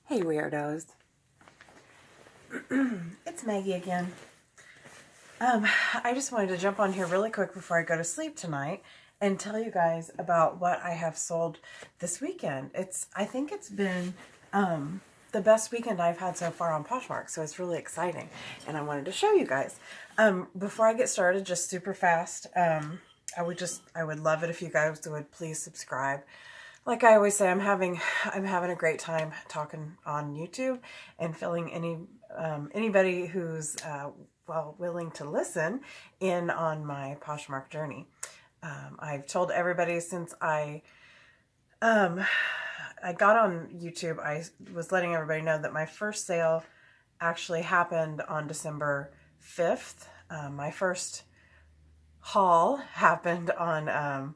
Hey weirdos. It's Maggie again. I just wanted to jump on here really quick before I go to sleep tonight and tell you guys about what I have sold this weekend. I think it's been the best weekend I've had so far on Poshmark, so it's really exciting and I wanted to show you guys. Before I get started, just super fast, I would love it if you guys would please subscribe. Like I always say, I'm having a great time talking on YouTube and filling anybody who's willing to listen in on my Poshmark journey. I've told everybody since I got on YouTube, I was letting everybody know that my first sale actually happened on December 5th. My first haul happened on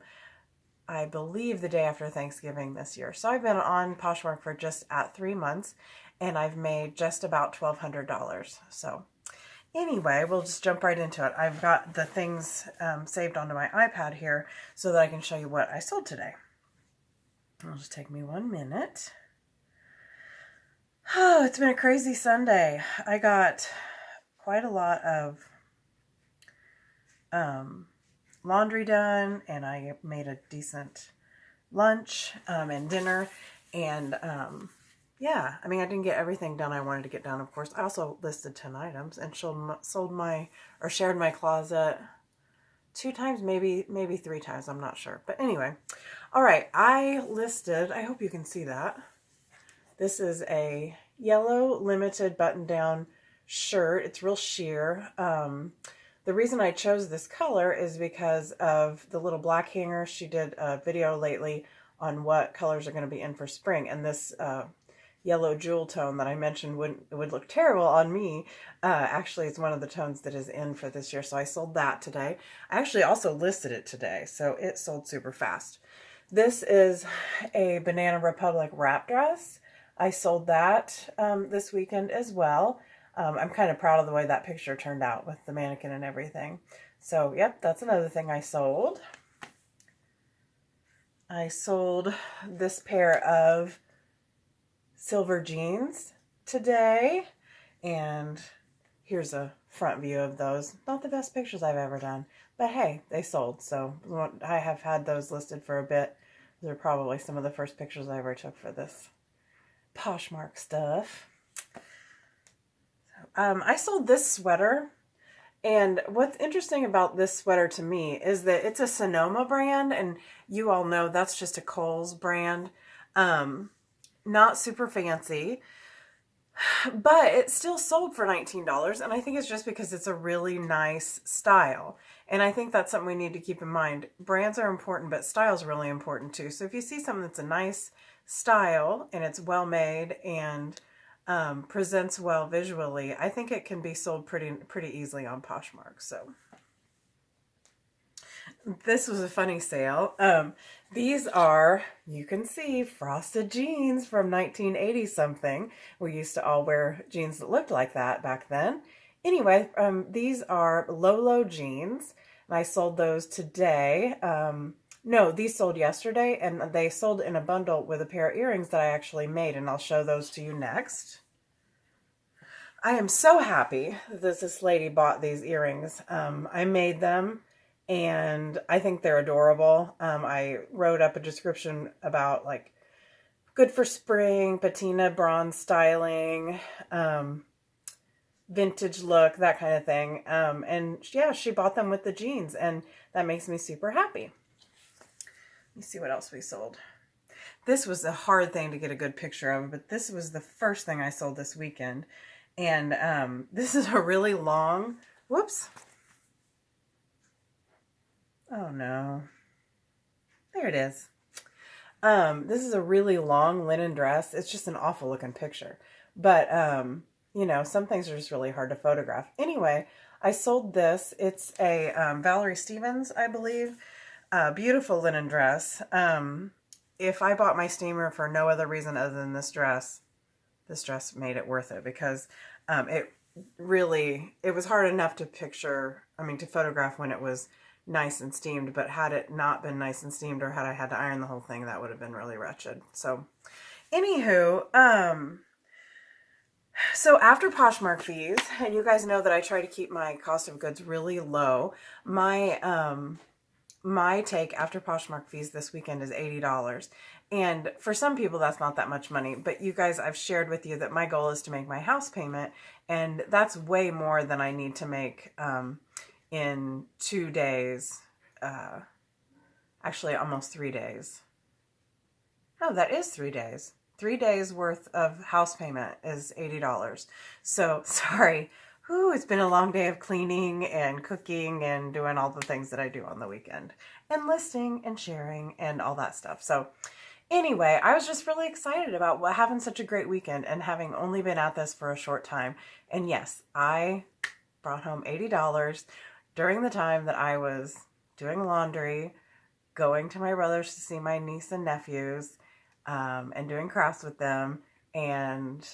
I believe the day after Thanksgiving this year. So I've been on Poshmark for just at 3 months and I've made just about $1,200. So anyway, we'll just jump right into it. I've got the things saved onto my iPad here so that I can show you what I sold today. It'll just take me 1 minute. Oh, it's been a crazy Sunday. I got quite a lot of laundry done, and I made a decent lunch and dinner, and yeah, I mean, I didn't get everything done I wanted to get done, of course. I also listed 10 items and shared my closet 2 times, maybe 3 times, I'm not sure. But anyway, all right, I hope you can see that. This is a yellow limited button-down shirt. It's real sheer. The reason I chose this color is because of the little black hanger. She did a video lately on what colors are going to be in for spring, and this yellow jewel tone that I mentioned would look terrible on me. Actually, it's one of the tones that is in for this year, so I sold that today. I actually also listed it today, so it sold super fast. This is a Banana Republic wrap dress. I sold that this weekend as well. I'm kind of proud of the way that picture turned out with the mannequin and everything. So, yep, that's another thing I sold. I sold this pair of silver jeans today. And here's a front view of those. Not the best pictures I've ever done. But hey, they sold. So I have had those listed for a bit. Those are probably some of the first pictures I ever took for this Poshmark stuff. I sold this sweater, and what's interesting about this sweater to me is that it's a Sonoma brand, and you all know that's just a Kohl's brand. Not super fancy, but it still sold for $19, and I think it's just because it's a really nice style. And I think that's something we need to keep in mind. Brands are important, but style is really important too. So if you see something that's a nice style and it's well made and presents well visually, I think it can be sold pretty easily on Poshmark. So this was a funny sale. These are, you can see, frosted jeans from 1980 something. We used to all wear jeans that looked like that back then. Anyway, these are Lolo jeans, and I sold those today. No, these sold yesterday, and they sold in a bundle with a pair of earrings that I actually made, and I'll show those to you next. I am so happy that this lady bought these earrings. I made them, and I think they're adorable. I wrote up a description about, like, good for spring, patina bronze styling, vintage look, that kind of thing. And yeah, she bought them with the jeans, and that makes me super happy. Let me see what else we sold. This was a hard thing to get a good picture of, but this was the first thing I sold this weekend. And this is a really long, whoops. Oh no. There it is. This is a really long linen dress. It's just an awful looking picture. But, you know, some things are just really hard to photograph. Anyway, I sold this. It's a Valerie Stevens, I believe. Beautiful linen dress. If I bought my steamer for no other reason other than this dress made it worth it, because it was hard enough to to photograph when it was nice and steamed, but had it not been nice and steamed, or had I had to iron the whole thing, that would have been really wretched. So anywho, So after Poshmark fees, and you guys know that I try to keep my cost of goods really low, my take after Poshmark fees this weekend is $80. And for some people, that's not that much money. But you guys, I've shared with you that my goal is to make my house payment. And that's way more than I need to make in 2 days. Actually, almost 3 days. No, that is 3 days. 3 days worth of house payment is $80. So sorry. Whew, it's been a long day of cleaning and cooking and doing all the things that I do on the weekend. And listing and sharing and all that stuff. So anyway, I was just really excited about having such a great weekend and having only been at this for a short time. And yes, I brought home $80 during the time that I was doing laundry, going to my brother's to see my niece and nephews, and doing crafts with them, and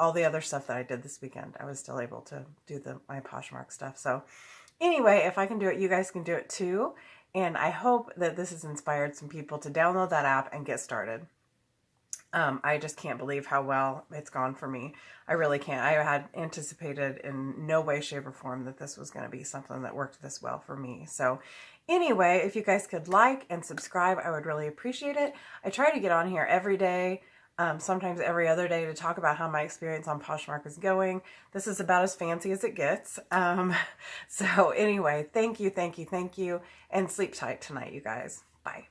all the other stuff that I did this weekend. I was still able to do my Poshmark stuff. So anyway, if I can do it, you guys can do it too. And I hope that this has inspired some people to download that app and get started. I just can't believe how well it's gone for me. I really can't. I had anticipated in no way, shape, or form that this was going to be something that worked this well for me. So anyway, if you guys could like and subscribe, I would really appreciate it. I try to get on here every day, sometimes every other day, to talk about how my experience on Poshmark is going. This is about as fancy as it gets. So anyway, thank you, and sleep tight tonight, you guys. Bye.